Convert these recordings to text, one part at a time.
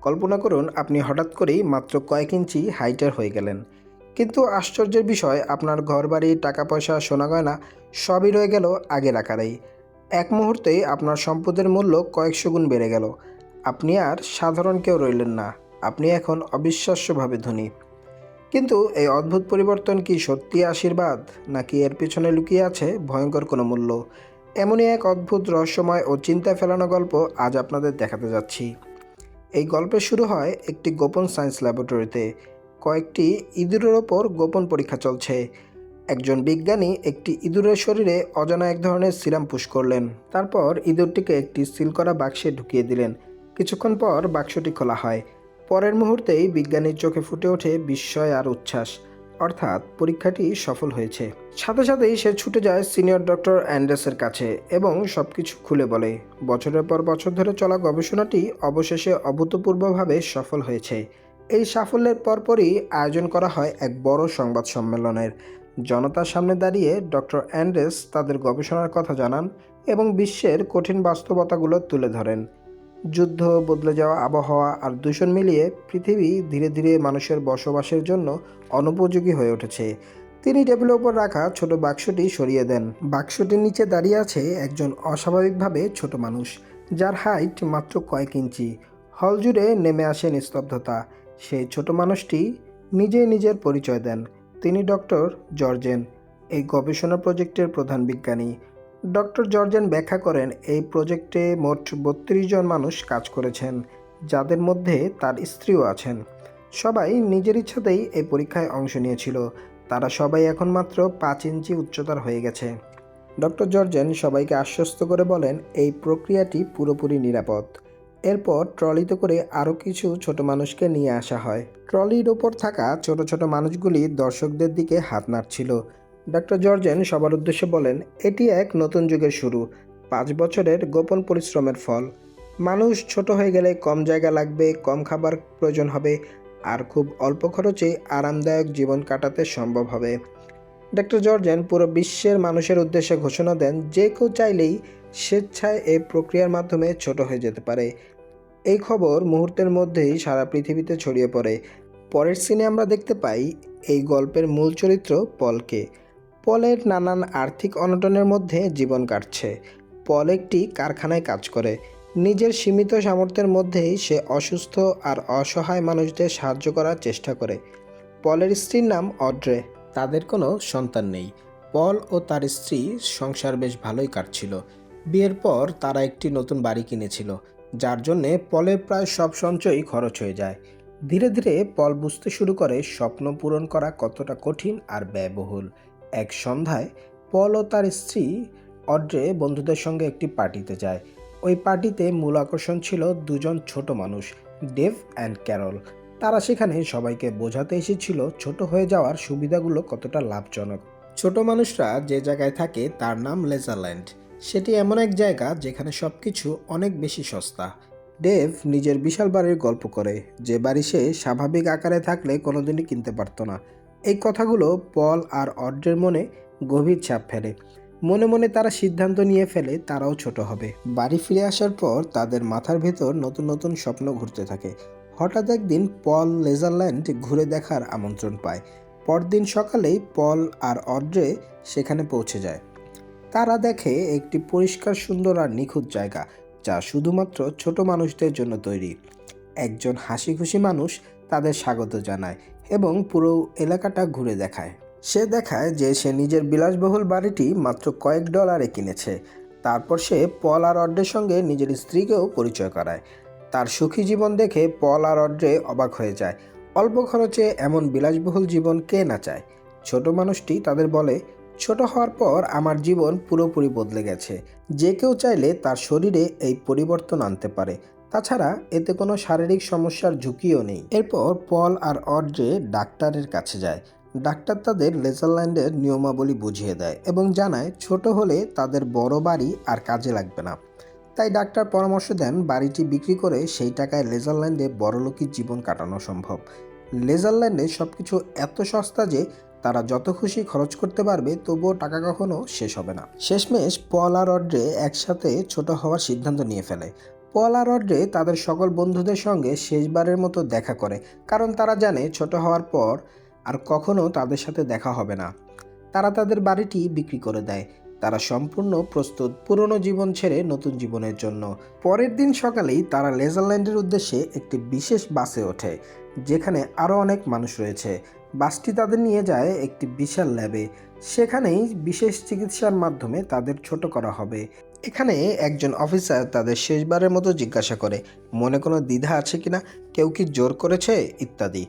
কল্পনা করুন আপনি হঠাৎ করেই মাত্র কয়েক ইঞ্চি হাইটার হয়ে গেলেন, কিন্তু আশ্চর্যের বিষয় আপনার ঘরবাড়ি, টাকা পয়সা, সোনা গয়না সবই রয়ে গেল আগের আকারেই। এক মুহূর্তেই আপনার সম্পদের মূল্য কয়েকশো গুণ বেড়ে গেল। আপনি আর সাধারণ কেউ রইলেন না, আপনি এখন অবিশ্বাস্যভাবে ধনী। কিন্তু এই অদ্ভুত পরিবর্তন কি সত্যি আশীর্বাদ, নাকি এর পিছনে লুকিয়ে আছে ভয়ঙ্কর কোনো মূল্য? এমনই এক অদ্ভুত, রহস্যময় ও চিন্তায় ফেলানো গল্প আজ আপনাদের দেখাতে যাচ্ছি। এই গল্পের শুরু হয় একটি গোপন সায়েন্স ল্যাবরেটরিতে। কয়েকটি ইঁদুরের ওপর গোপন পরীক্ষা চলছে। একজন বিজ্ঞানী একটি ইঁদুরের শরীরে অজানা এক ধরনের সিরাম পুশ করলেন। তারপর ইঁদুরটিকে একটি সিল করা বাক্সে ঢুকিয়ে দিলেন। কিছুক্ষণ পর বাক্সটি খোলা হয়। পরের মুহূর্তেই বিজ্ঞানীর চোখে ফুটে ওঠে বিস্ময় আর উচ্ছ্বাস, অর্থাৎ পরীক্ষাটি সফল হয়েছে। সাথে সাথেই সে ছুটে যায় সিনিয়র ডক্টর অ্যান্ডার্সের কাছে এবং সবকিছু খুলে বলে। বছরের পর বছর ধরে চলা গবেষণাটি অবশেষে অভূতপূর্বভাবে সফল হয়েছে। এই সাফল্যের পরপরই আয়োজন করা হয় এক বড় সংবাদ সম্মেলনের। জনতার সামনে দাঁড়িয়ে ডক্টর অ্যান্ডার্স তাদের গবেষণার কথা জানান এবং বিশ্বের কঠিন বাস্তবতাগুলো তুলে ধরেন। যুদ্ধ, বদলে যাওয়া আবহাওয়া আর দূষণ মিলিয়ে পৃথিবী ধীরে ধীরে মানুষের বসবাসের জন্য অনুপযোগী হয়ে উঠেছে। তিনি টেবিলের ওপর রাখা ছোট বাক্সটি সরিয়ে দেন। বাক্সটির নিচে দাঁড়িয়ে আছে একজন অস্বাভাবিকভাবে ছোট মানুষ, যার হাইট মাত্র কয়েক ইঞ্চি। হল জুড়ে নেমে আসে নিস্তব্ধতা। সেই ছোট মানুষটি নিজেই নিজের পরিচয় দেন। তিনি ডক্টর জর্জেন, এই গবেষণা প্রজেক্টের প্রধান বিজ্ঞানী। ডক্টর জর্জেন ব্যাখ্যা করেন, এই প্রজেক্টে মোট ৩২ জন মানুষ কাজ করেছেন, যাদের মধ্যে তার স্ত্রীও আছেন। সবাই নিজের ইচ্ছাতেই এই পরীক্ষায় অংশ নিয়েছিল। তারা সবাই এখন মাত্র ৫ ইঞ্চি উচ্চতার হয়ে গেছে। ডক্টর জর্জেন সবাইকে আশ্বস্ত করে বলেন, এই প্রক্রিয়াটি পুরোপুরি নিরাপদ। এরপর ট্রলিতে করে আরও কিছু ছোট মানুষকে নিয়ে আসা হয়। ট্রলির ওপর থাকা ছোট ছোট মানুষগুলি দর্শকদের দিকে হাত নাড়ছিল। ডক্টর জর্জেন সবার উদ্দেশ্যে বলেন, এটি এক নতুন যুগের শুরু, ৫ বছরের গোপন পরিশ্রমের ফল। মানুষ ছোট হয়ে গেলে কম জায়গা লাগবে, কম খাবার প্রয়োজন হবে, আর খুব অল্প খরচে আরামদায়ক জীবন কাটাতে সম্ভব হবে। ডক্টর জর্জেন পুরো বিশ্বের মানুষের উদ্দেশ্যে ঘোষণা দেন, যে কেউ চাইলেই স্বেচ্ছায় এই প্রক্রিয়ার মাধ্যমে ছোট হয়ে যেতে পারে। এই খবর মুহূর্তের মধ্যেই সারা পৃথিবীতে ছড়িয়ে পড়ে। পরের সিনে আমরা দেখতে পাই এই গল্পের মূল চরিত্র পলকে। পলের নানান আর্থিক অনটনের মধ্যে জীবন কাটছে। পল একটি কারখানায় কাজ করে। নিজের সীমিত সামর্থ্যের মধ্যেই সে অসুস্থ আর অসহায় মানুষদের সাহায্য করার চেষ্টা করে। পলের স্ত্রীর নাম অড্রে। তাদের কোনো সন্তান নেই। পল ও তার স্ত্রী সংসার বেশ ভালোই কাটছিল। বিয়ের পর তারা একটি নতুন বাড়ি কিনেছিল, যার জন্যে পলের প্রায় সব সঞ্চয়ই খরচ হয়ে যায়। ধীরে ধীরে পল বুঝতে শুরু করে স্বপ্ন পূরণ করা কতটা কঠিন আর ব্যয়বহুল। এক সন্ধ্যায় পল ও তার স্ত্রী অড্রে বন্ধুদের সঙ্গে একটি পার্টিতে যায়। ওই পার্টিতে মূল আকর্ষণ ছিল দুজন ছোট মানুষ, ডেভ অ্যান্ড ক্যারল। তারা সেখানে সবাইকে বোঝাতে এসেছিল ছোট হয়ে যাওয়ার সুবিধাগুলো কতটা লাভজনক। ছোট মানুষরা যে জায়গায় থাকে তার নাম লেজারল্যান্ড। সেটি এমন এক জায়গা যেখানে সব কিছু অনেক বেশি সস্তা। ডেভ নিজের বিশাল বাড়ির গল্প করে, যে বাড়ি সে স্বাভাবিক আকারে থাকলে কোনোদিনই কিনতে পারত না। এই কথাগুলো পল আর অড্রের মনে গভীর ছাপ ফেলে। মনে মনে তারা সিদ্ধান্ত নিয়ে ফেলে তারাও ছোট হবে। বাড়ি ফিরে আসার পর তাদের মাথার ভেতর নতুন নতুন স্বপ্ন ঘুরতে থাকে। হঠাৎ একদিন পল লেজারল্যান্ড ঘুরে দেখার আমন্ত্রণ পায়। পরদিন সকালেই পল আর অড্রে সেখানে পৌঁছে যায়। তারা দেখে একটি পরিষ্কার, সুন্দর আর নিখুঁত জায়গা, যা শুধুমাত্র ছোট মানুষদের জন্য তৈরি। একজন হাসি খুশি মানুষ তাদের স্বাগত জানায় এবং পুরো এলাকাটা ঘুরে দেখায়। সে দেখায় যে সে নিজের বিলাসবহুল বাড়িটি মাত্র কয়েক ডলারে কিনেছে। তারপর সে পল আর অড্রের সঙ্গে নিজের স্ত্রীকেও পরিচয় করায়। তার সুখী জীবন দেখে পল আর অড্রে অবাক হয়ে যায়। অল্প খরচে এমন বিলাসবহুল জীবন কে না চায়? ছোট মানুষটি তাদের বলে, ছোট হওয়ার পর আমার জীবন পুরোপুরি বদলে গেছে। যে কেউ চাইলে তার শরীরে এই পরিবর্তন আনতে পারে। তাছাড়া এতে কোনো শারীরিক সমস্যার ঝুঁকিও নেই। এরপর পল আর অড্রে ডাক্তারের কাছে যায়। ডাক্তার তাদের লেজারল্যান্ডের নিয়মাবলী বুঝিয়ে দেয় এবং জানায় ছোট হলে তাদের বড় বাড়ি আর কাজে লাগবে না। তাই ডাক্তার পরামর্শ দেন বাড়িটি বিক্রি করে সেই টাকায় লেজারল্যান্ডে বড়লোকি জীবন কাটানো সম্ভব। লেজারল্যান্ডে সব কিছু এত সস্তা যে তারা যত খুশি খরচ করতে পারবে, তবুও টাকা কখনো শেষ হবে না। শেষমেশ পল আর অড্রে একসাথে ছোট হওয়ার সিদ্ধান্ত নিয়ে ফেলে। পল আর অড্রে তাদের সকল বন্ধুদের সঙ্গে শেষবারের মতো দেখা করে, কারণ তারা জানে ছোট হওয়ার পর আর কখনো তাদের সাথে দেখা হবে না। তারা তাদের বাড়িটি বিক্রি করে দেয়। তারা সম্পূর্ণ প্রস্তুত পুরনো জীবন ছেড়ে নতুন জীবনের জন্য। পরের দিন সকালেই তারা লেজারল্যান্ডের উদ্দেশ্যে একটি বিশেষ বাসে ওঠে, যেখানে আরও অনেক মানুষ রয়েছে। বাসটি তাদের নিয়ে যায় একটি বিশাল ল্যাবে। সেখানেই বিশেষ চিকিৎসার মাধ্যমে তাদের ছোট করা হবে। এখানে একজন অফিসার তাদের শেষবারের মতো জিজ্ঞাসা করে, মনে কোনো দ্বিধা আছে কিনা, কেউ কি জোর করেছে ইত্যাদি।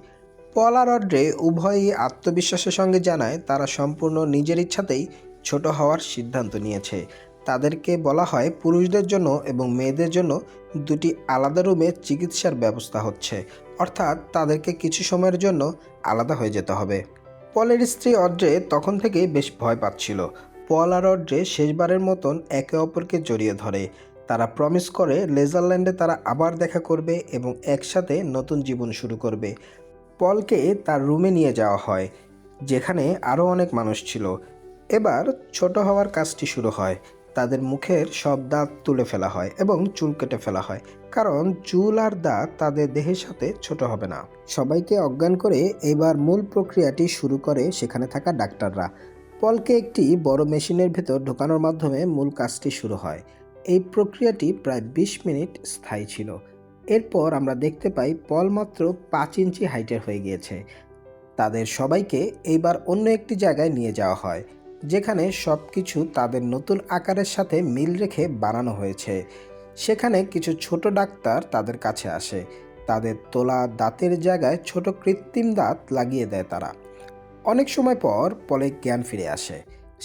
পল আর অড্রে উভয়ই আত্মবিশ্বাসের সঙ্গে জানায় তারা সম্পূর্ণ নিজের ইচ্ছাতেই ছোট হওয়ার সিদ্ধান্ত নিয়েছে। তাদেরকে বলা হয় পুরুষদের জন্য এবং মেয়েদের জন্য দুটি আলাদা রুমে চিকিৎসার ব্যবস্থা হচ্ছে, অর্থাৎ তাদেরকে কিছু সময়ের জন্য আলাদা হয়ে যেতে হবে। পলের স্ত্রী অড্রে তখন থেকেই বেশ ভয় পাচ্ছিল। পল আর অড্রে শেষবারের মতন একে অপরকে জড়িয়ে ধরে। তারা প্রমিস করে লেজারল্যান্ডে তারা আবার দেখা করবে এবং একসাথে নতুন জীবন শুরু করবে। পলকে তার রুমে নিয়ে যাওয়া হয়, যেখানে আরও অনেক মানুষ ছিল। এবার ছোট হওয়ার কাজটি শুরু হয়। তাদের মুখের সব দাঁত তুলে ফেলা হয় এবং চুল কেটে ফেলা হয়, কারণ চুল আর দাঁত তাদের দেহের সাথে ছোট হবে না। সবাইকে অজ্ঞান করে এবার মূল প্রক্রিয়াটি শুরু করে সেখানে থাকা ডাক্তাররা। পলকে একটি বড় মেশিনের ভেতর ঢোকানোর মাধ্যমে মূল কাজটি শুরু হয়। এই প্রক্রিয়াটি প্রায় 20 মিনিট স্থায়ী ছিল। এরপর আমরা দেখতে পাই পল মাত্র 5 ইঞ্চি হাইটের হয়ে গিয়েছে। তাদের সবাইকে এইবার অন্য একটি জায়গায় নিয়ে যাওয়া হয়, যেখানে সব কিছু তাদের নতুন আকারের সাথে মিল রেখে বানানো হয়েছে। সেখানে কিছু ছোট ডাক্তার তাদের কাছে আসে। তাদের তোলা দাঁতের জায়গায় ছোট কৃত্রিম দাঁত লাগিয়ে দেয় তারা। অনেক সময় পর পলে জ্ঞান ফিরে আসে।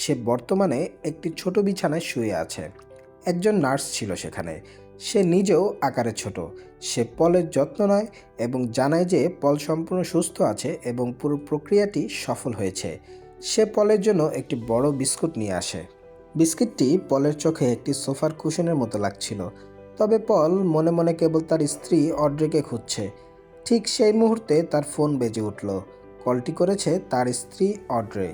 সে বর্তমানে একটি ছোট বিছানায় শুয়ে আছে। একজন নার্স ছিল সেখানে। সে নিজেও আকারে ছোট। সে পলের যত্ন নেয় এবং জানায় যে পল সম্পূর্ণ সুস্থ আছে এবং পুরো প্রক্রিয়াটি সফল হয়েছে। সে পলের জন্য একটি বড় বিস্কুট নিয়ে আসে। বিস্কিটটি পলের চোখে একটি সোফার কুশনের মতো লাগছিল। তবে পল মনে মনে কেবল তার স্ত্রী অড্রেকে খুঁজছে। ঠিক সেই মুহূর্তে তার ফোন বেজে উঠল। কলটি করেছে তার স্ত্রী অড্রে।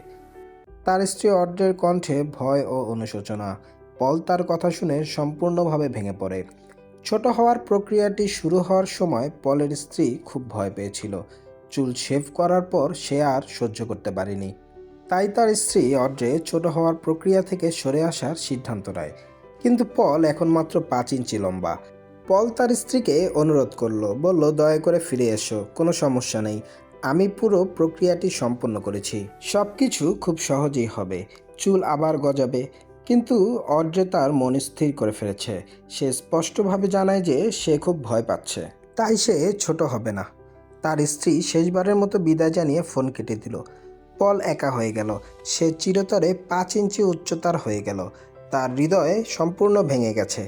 তার স্ত্রী অড্রের কণ্ঠে ভয় ও অনুশোচনা। পল তার কথা শুনে সম্পূর্ণভাবে ভেঙে পড়ে। ছোট হওয়ার প্রক্রিয়াটি শুরু হওয়ার সময় পলের স্ত্রী খুব ভয় পেয়েছিল। চুল শেভ করার পর সে আর সহ্য করতে পারেনি। তাই তার স্ত্রী অড্রে ছোট হওয়ার প্রক্রিয়া থেকে সরে আসার সিদ্ধান্ত নেয়। কিন্তু পল এখন মাত্র 5 ইঞ্চি লম্বা। পল তার স্ত্রীকে অনুরোধ করলো, বলল, দয়া করে ফিরে এসো, কোনো সমস্যা নেই, আমি পুরো প্রক্রিয়াটি সম্পন্ন করেছি, সব কিছু খুব সহজেই হবে, চুল আবার গজাবে। কিন্তু অড্রে তার মন স্থির করে ফেলেছে। সে স্পষ্টভাবে জানায় যে সে খুব ভয় পাচ্ছে, তাই সে ছোট হবে না। তার স্ত্রী শেষবারের মতো বিদায় জানিয়ে ফোন কেটে দিল। পল একা হয়ে গেল। সে চিরতরে 5 ইঞ্চি উচ্চতার হয়ে গেল। তার হৃদয় সম্পূর্ণ ভেঙে গেছে।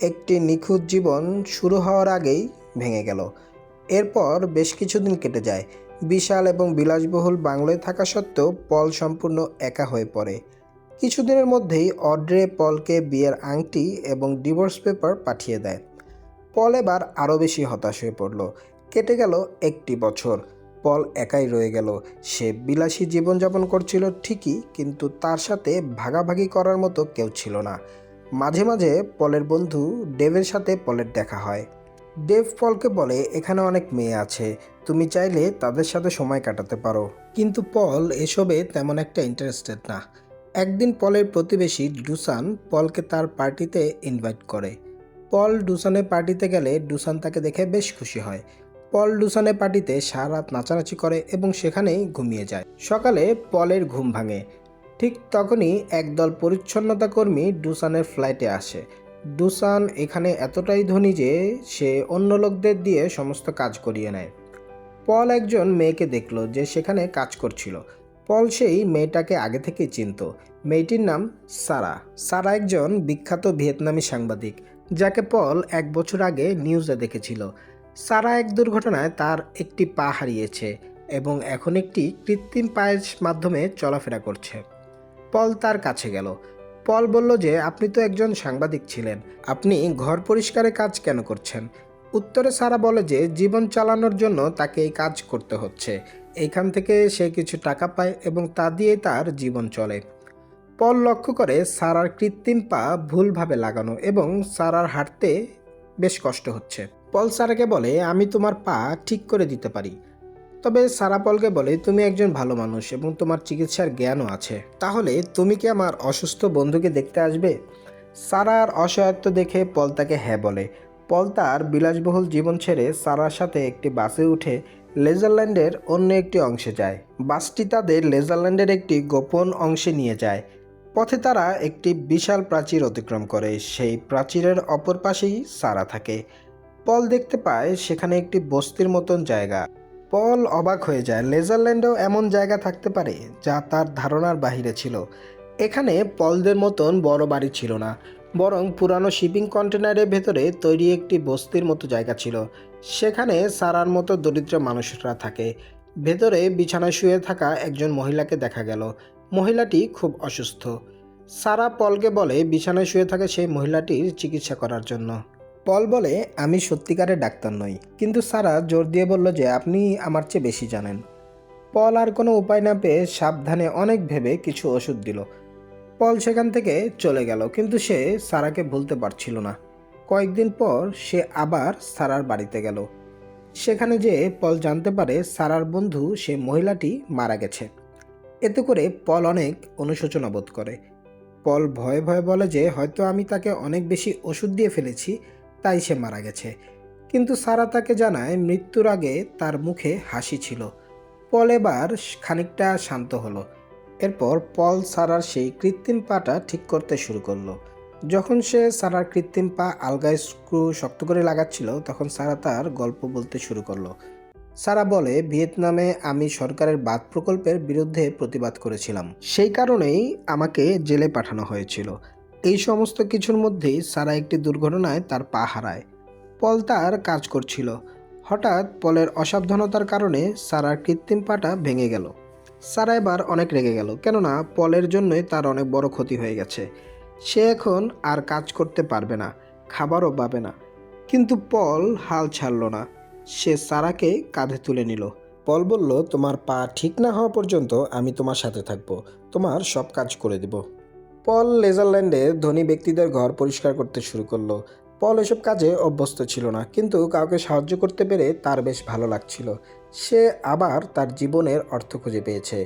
একটি নিখুঁত জীবন শুরু হওয়ার আগেই ভেঙে গেল। এরপর বেশ কিছুদিন কেটে যায়। বিশাল এবং বিলাসবহুল বাংলোয় থাকা সত্ত্বেও পল সম্পূর্ণ একা হয়ে পড়ে। কিছুদিনের মধ্যেই অড্রে পলকে বিয়ের আংটি এবং ডিভোর্স পেপার পাঠিয়ে দেয়। পল এবার আরও বেশি হতাশ হয়ে পড়ল। কেটে গেল 1টি বছর। পল একাই রয়ে গেল। সে বিলাসী জীবনযাপন করছিল ঠিকই, কিন্তু তার সাথে ভাগাভাগি করার মতো কেউ ছিল না। মাঝে মাঝে পলের বন্ধু ডেভের সাথে পলের দেখা হয়। ডেভ পলকে বলে, এখানে অনেক মেয়ে আছে, তুমি চাইলে তাদের সাথে সময় কাটাতে পারো। কিন্তু পল এসবে তেমন একটা ইন্টারেস্টেড না। একদিন পলের প্রতিবেশী ডুসান পলকে তার পার্টিতে ইনভাইট করে। পল ডুসানের পার্টিতে গেলে ডুসান তাকে দেখে বেশ খুশি হয়। পল ডুসানের পার্টিতে সারা রাত নাচানাচি করে এবং সেখানেই ঘুমিয়ে যায়। সকালে পলের ঘুম ভাঙে। ঠিক তখনই একদল পরিচ্ছন্নতা কর্মী ডুসানের ফ্ল্যাটে আসে। ডুসান এখানে এতটাই ধনী যে সে অন্য লোকদের দিয়ে সমস্ত কাজ করিয়ে নেয়। পল একজন মেয়েকে দেখল যে সেখানে কাজ করছিল। পল সেই মেয়েটাকে আগে থেকেই চিনত। মেয়েটির নাম সারা। সারা একজন বিখ্যাত ভিয়েতনামি সাংবাদিক, যাকে পল 1 বছর আগে নিউজে দেখেছিল। সারা এক দুর্ঘটনায় তার একটি পা হারিয়েছে এবং এখন একটি কৃত্রিম পায়ের মাধ্যমে চলাফেরা করছে। পল তার কাছে গেল। পল বলল যে আপনি তো একজন সাংবাদিক ছিলেন, আপনি ঘর পরিষ্কারের কাজ কেন করছেন? উত্তরে সারা বলে যে জীবন চালানোর জন্য তাকে এই কাজ করতে হচ্ছে। এইখান থেকে সে কিছু টাকা পায় এবং তা দিয়ে তার জীবন চলে। পল লক্ষ্য করে সারার কৃত্রিম পা ভুলভাবে লাগানো এবং সারার হাঁটতে বেশ কষ্ট হচ্ছে। পল সারাকে বলে, আমি তোমার পা ঠিক করে দিতে পারি। তবে সারা পলকে বলে, তুমি একজন ভালো মানুষ এবং তোমার চিকিৎসার জ্ঞানও আছে, তাহলে তুমি কি আমার অসুস্থ বন্ধুকে দেখতে আসবে? সারার অসহায়ত্ব দেখে পল তাকে হ্যাঁ বলে। পল তার বিলাসবহুল জীবন ছেড়ে সারার সাথে একটি বাসে উঠে লেজারল্যান্ডের অন্য একটি অংশে যায়। বাসটি তাদের লেজারল্যান্ডের একটি গোপন অংশে নিয়ে যায়। পথে তারা একটি বিশাল প্রাচীর অতিক্রম করে। সেই প্রাচীরের অপর পাশেই সারা থাকে। পল দেখতে পায় সেখানে একটি বস্তির মতন জায়গা। পল অবাক হয়ে যায়, লেজারল্যান্ডেও এমন জায়গা থাকতে পারে, যা তার ধারণার বাহিরে ছিল। এখানে পলদের মতন বড় বাড়ি ছিল না, বরং পুরানো শিপিং কন্টেনারের ভেতরে তৈরি একটি বস্তির মতো জায়গা ছিল। সেখানে সারার মতো দরিদ্র মানুষরা থাকে। ভেতরে বিছানায় শুয়ে থাকা একজন মহিলাকে দেখা গেল। মহিলাটি খুব অসুস্থ। সারা পলকে বলে বিছানায় শুয়ে থাকা সেই মহিলাটির চিকিৎসা করার জন্য। পল বলে, আমি সত্যিকারের ডাক্তার নই। কিন্তু সারা জোর দিয়ে বলল যে আপনি আমার চেয়ে বেশি জানেন। পল আর কোনো উপায় না পেয়ে সাবধানে অনেক ভেবে কিছু ওষুধ দিল। পল সেখান থেকে চলে গেল, কিন্তু সে সারাকে ভুলতে পারছিল না। কয়েকদিন পর সে আবার সারার বাড়িতে গেল। সেখানে যেয়ে পল জানতে পারে সারার বন্ধু সে মহিলাটি মারা গেছে। এতে করে পল অনেক অনুশোচনা বোধ করে। পল ভয়ে ভয়ে বলে যে হয়তো আমি তাকে অনেক বেশি ওষুধ দিয়ে ফেলেছি, তাই সে মারা গেছে। কিন্তু সারা তাকে জানায় মৃত্যুর আগে তার মুখে হাসি ছিল। পল এবার খানিকটা শান্ত হলো। এরপর পল সারার সেই কৃত্রিম পাটা ঠিক করতে শুরু করলো। যখন সে সারার কৃত্রিম পা আলগায় স্ক্রু শক্ত করে লাগাচ্ছিল, তখন সারা তার গল্প বলতে শুরু করলো। সারা বলে, ভিয়েতনামে আমি সরকারের বাঁধ প্রকল্পের বিরুদ্ধে প্রতিবাদ করেছিলাম, সেই কারণেই আমাকে জেলে পাঠানো হয়েছিল। এই সমস্ত কিছুর মধ্যেই সারা একটি দুর্ঘটনায় তার পা হারায়। পল তার কাজ করছিল। হঠাৎ পলের অসাবধানতার কারণে সারার কৃত্রিম পাটা ভেঙে গেল। সারা এবার অনেক রেগে গেল, কেননা পলের জন্যই তার অনেক বড় ক্ষতি হয়ে গেছে। সে এখন আর কাজ করতে পারবে না, খাবারও পাবে না। কিন্তু পল হাল ছাড়ল না। সে সারাকে কাঁধে তুলে নিল। পল বলল, তোমার পা ঠিক না হওয়া পর্যন্ত আমি তোমার সাথে থাকবো, তোমার সব কাজ করে দেব। পল নেদারল্যান্ডে ধনী ব্যক্তিদের ঘর পরিষ্কার করতে শুরু করলো। পল এসব কাজে অভ্যস্ত ছিল না, কিন্তু কাউকে সাহায্য করতে পেরে তার বেশ ভালো লাগছিল। সে আবার তার জীবনের অর্থ খুঁজে পেয়েছে।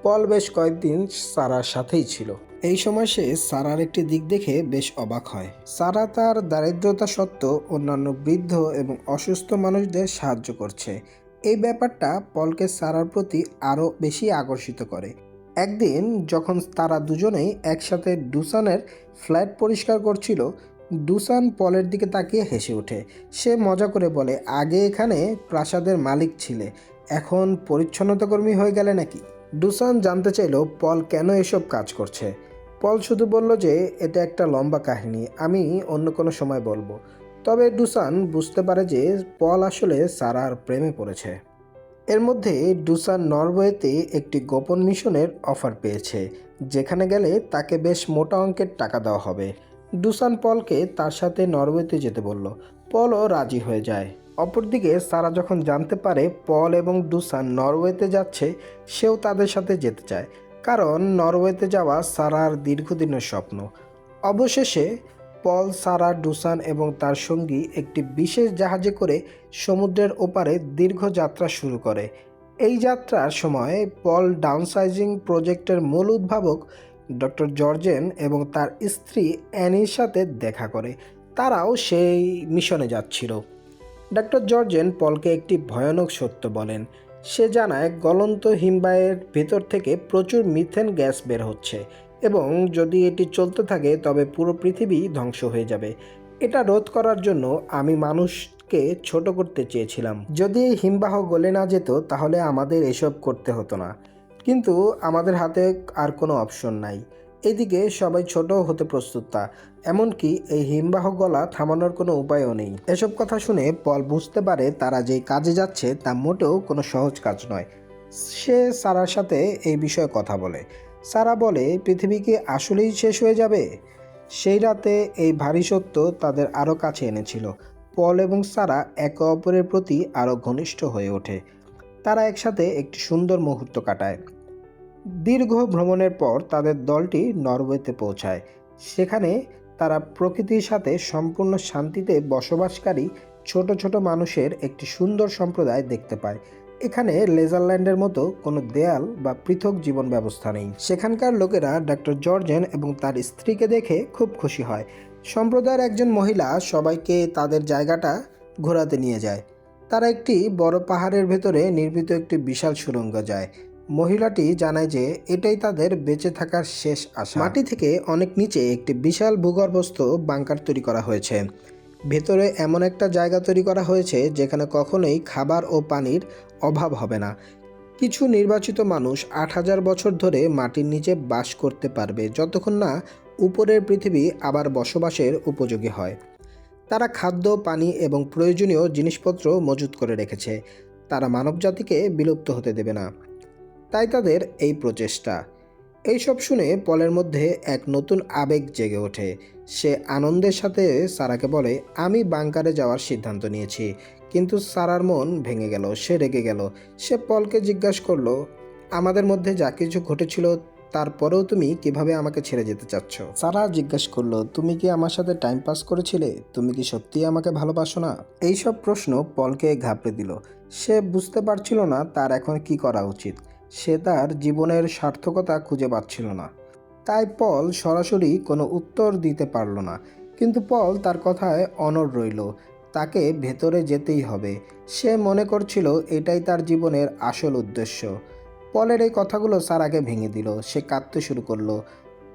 পল বেশ কয়েকদিন সারার সাথেই ছিল। এই সময় সে সারার একটি দিক দেখে বেশ অবাক হয়। সারা তার দারিদ্রতা সত্ত্বেও অন্যান্য বৃদ্ধ এবং অসুস্থ মানুষদের সাহায্য করছে। এই ব্যাপারটা পলকে সারার প্রতি আরও বেশি আকর্ষিত করে। একদিন যখন তারা দুজনেই একসাথে ডুসানের ফ্ল্যাট পরিষ্কার করছিল, ডুসান পলের দিকে তাকিয়ে হেসে ওঠে। সে মজা করে বলে, আগে এখানে প্রাসাদের মালিক ছিলে, এখন পরিচ্ছন্নতা কর্মী হয়ে গেলে নাকি? ডুসান জানতে চাইল পল কেন এসব কাজ করছে। পল শুধু বলল যে এটা একটা লম্বা কাহিনী, আমি অন্য কোনো সময় বলবো। তবে ডুসান বুঝতে পারে যে পল আসলে সারার প্রেমে পড়েছে। এর মধ্যে ডুসান নরওয়েতে একটি গোপন মিশনের অফার পেয়েছে, যেখানে গেলে তাকে বেশ মোটা অঙ্কের টাকা দেওয়া হবে। ডুসান পলকে তার সাথে নরওয়েতে যেতে বলল। পলও রাজি হয়ে যায়। অপরদিকে সারা যখন জানতে পারে পল এবং ডুসান নরওয়েতে যাচ্ছে, সেও তাদের সাথে যেতে চায়, কারণ নরওয়েতে যাওয়া সারার দীর্ঘদিনের স্বপ্ন। অবশেষে পল, সারা, ডুসান এবং তার সঙ্গী একটি বিশেষ জাহাজে করে সমুদ্রের ওপারে দীর্ঘ যাত্রা শুরু করে। এই যাত্রার সময় পল ডাউনসাইজিং প্রজেক্টের মূল উদ্ভাবক ডক্টর জর্জেন এবং তার স্ত্রী অ্যানির সাথে দেখা করে। তারাও সেই মিশনে যাচ্ছিল। ডক্টর জর্জেন পলকে একটি ভয়ানক সত্য বলেন। সে জানায় গলন্ত হিমবাহের ভেতর থেকে প্রচুর মিথেন গ্যাস বের হচ্ছে এবং যদি এটি চলতে থাকে তবে পুরো পৃথিবী ধ্বংস হয়ে যাবে। এটা রোধ করার জন্য আমি মানুষকে ছোট করতে চেয়েছিলাম। যদি এই হিমবাহ গলে না যেত তাহলে আমাদের এসব করতে হতো না, কিন্তু আমাদের হাতে আর কোনো অপশন নাই। এদিকে সবাই ছোট হতে প্রস্তুত, তা এমনকি এই হিমবাহ গলা থামানোর কোনো উপায়ও নেই। এসব কথা শুনে পল বুঝতে পারে তারা যেই কাজে যাচ্ছে তা মোটেও কোনো সহজ কাজ নয়। সে সারার সাথে এই বিষয়ে কথা বলে। সারা বলে, পৃথিবী কি আসলেই শেষ হয়ে যাবে? সেই রাতে এই ভারী সত্য তাদের আরও কাছে এনেছিল। পল এবং সারা একে অপরের প্রতি আরও ঘনিষ্ঠ হয়ে ওঠে। তারা একসাথে একটি সুন্দর মুহূর্ত কাটায়। দীর্ঘ ভ্রমণের পর তাদের দলটি নরওয়েতে পৌঁছায়। সেখানে তারা প্রকৃতির সাথে সম্পূর্ণ শান্তিতে বসবাসকারী ছোট ছোট মানুষের একটি সুন্দর সম্প্রদায় দেখতে পায়। এখানে লেজারল্যান্ডের মতো কোনো দেয়াল বা পৃথক জীবন ব্যবস্থা নেই। সেখানকার লোকেরা ডক্টর জর্জেন এবং তার স্ত্রীকে দেখে খুব খুশি হয়। সম্প্রদায়ের একজন মহিলা সবাইকে তাদের জায়গাটা ঘোরাতে নিয়ে যায়। তারা একটি বড় পাহাড়ের ভেতরে নির্মিত একটি বিশাল সুড়ঙ্গ যায়। মহিলাটি জানায় যে এটাই তাদের বেঁচে থাকার শেষ আশা। মাটি থেকে অনেক নিচে একটি বিশাল ভূগর্ভস্থ বাংকার তৈরি করা হয়েছে। ভেতরে এমন একটা জায়গা তৈরি করা হয়েছে যেখানে কখনোই খাবার ও পানির অভাব হবে না। কিছু নির্বাচিত মানুষ ৮,০০০ বছর ধরে মাটির নিচে বাস করতে পারবে, যতক্ষণ না উপরের পৃথিবী আবার বসবাসের উপযোগী হয়। তারা খাদ্য, পানি এবং প্রয়োজনীয় জিনিসপত্র মজুত করে রেখেছে। তারা মানবজাতিকে বিলুপ্ত হতে দেবে না, তাই তাদের এই প্রচেষ্টা। এইসব শুনে পলের মধ্যে এক নতুন আবেগ জেগে ওঠে। সে আনন্দের সাথে সারাকে বলে, আমি বাংকারে যাওয়ার সিদ্ধান্ত নিয়েছি। কিন্তু সারার মন ভেঙে গেল, সে রেগে গেল। সে পলকে জিজ্ঞাসা করলো, আমাদের মধ্যে যা কিছু ঘটেছিল তারপরেও তুমি কিভাবে আমাকে ছেড়ে যেতে চাচ্ছ? সারা জিজ্ঞাসা করলো, তুমি কি আমার সাথে টাইম পাস করেছিলে? তুমি কি সত্যিই আমাকে ভালোবাসো না? এইসব প্রশ্ন পলকে ঘাবড়ে দিল। সে বুঝতে পারছিল না তার এখন কি করা উচিত। সে তার জীবনের সার্থকতা খুঁজে পাচ্ছিল না। তাই পল সরাসরি কোনো উত্তর দিতে পারল না। কিন্তু পল তার কথায় অনড় রইল। তাকে ভেতরে যেতেই হবে। সে মনে করছিল এটাই তার জীবনের আসল উদ্দেশ্য। পলের এই কথাগুলো সারাকে ভেঙে দিল। সে কাঁদতে শুরু করলো।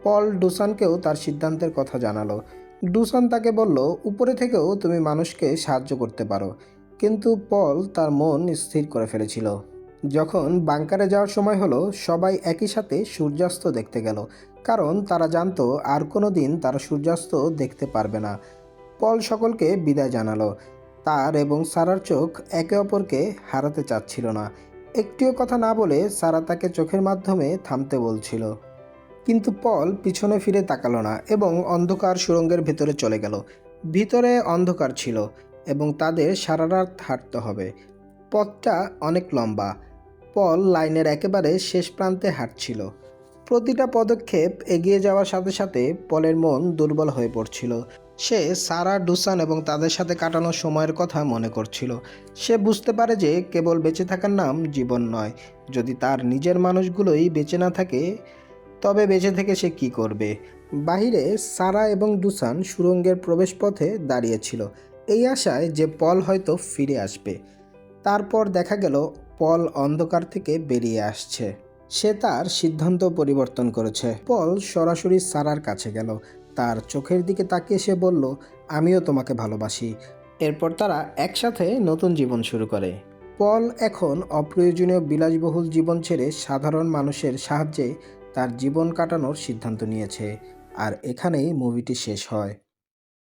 পল ডুসানকেও তার সিদ্ধান্তের কথা জানালো। ডুসান তাকে বলল, উপরে থেকেও তুমি মানুষকে সাহায্য করতে পারো। কিন্তু পল তার মন স্থির করে ফেলেছিল। যখন বাংকারে যাওয়ার সময় হলো, সবাই একই সাথে সূর্যাস্ত দেখতে গেল, কারণ তারা জানতো আর কোনো দিন তারা সূর্যাস্ত দেখতে পারবে না। পল সকলকে বিদায় জানালো। তার এবং সারার চোখ একে অপরকে হারাতে চাচ্ছিল না। একটিও কথা না বলে সারা তাকে চোখের মাধ্যমে থামতে বলছিল। কিন্তু পল পিছনে ফিরে তাকালো না এবং অন্ধকার সুড়ঙ্গের ভেতরে চলে গেল। ভিতরে অন্ধকার ছিল এবং তাদের সারা রাত হাঁটতে হবে। পথটা অনেক লম্বা। পল লাইনের একেবারে শেষ প্রান্তে হাঁটছিল। প্রতিটা পদক্ষেপ এগিয়ে যাওয়ার সাথে সাথে পলের মন দুর্বল হয়ে পড়ছিল। সে সারা, ডুসান এবং তাদের সাথে কাটানো সময়ের কথা মনে করছিল। সে বুঝতে পারে যে কেবল বেঁচে থাকার নাম জীবন নয়। যদি তার নিজের মানুষগুলোই বেঁচে না থাকে, তবে বেঁচে থেকে সে কী করবে? বাহিরে সারা এবং ডুসান সুড়ঙ্গের প্রবেশপথে দাঁড়িয়েছিল, এই আশায় যে পল হয়তো ফিরে আসবে। তারপর দেখা গেল পল অন্ধকার থেকে বেরিয়ে আসছে। সে তার সিদ্ধান্ত পরিবর্তন করেছে। পল সরাসরি সারার কাছে গেল। তার চোখের দিকে তাকিয়ে সে বলল, আমিও তোমাকে ভালোবাসি। এরপর তারা একসাথে নতুন জীবন শুরু করে। পল এখন অপ্রয়োজনীয় বিলাসবহুল জীবন ছেড়ে সাধারণ মানুষের সাহায্যে তার জীবন কাটানোর সিদ্ধান্ত নিয়েছে। আর এখানেই মুভিটি শেষ হয়।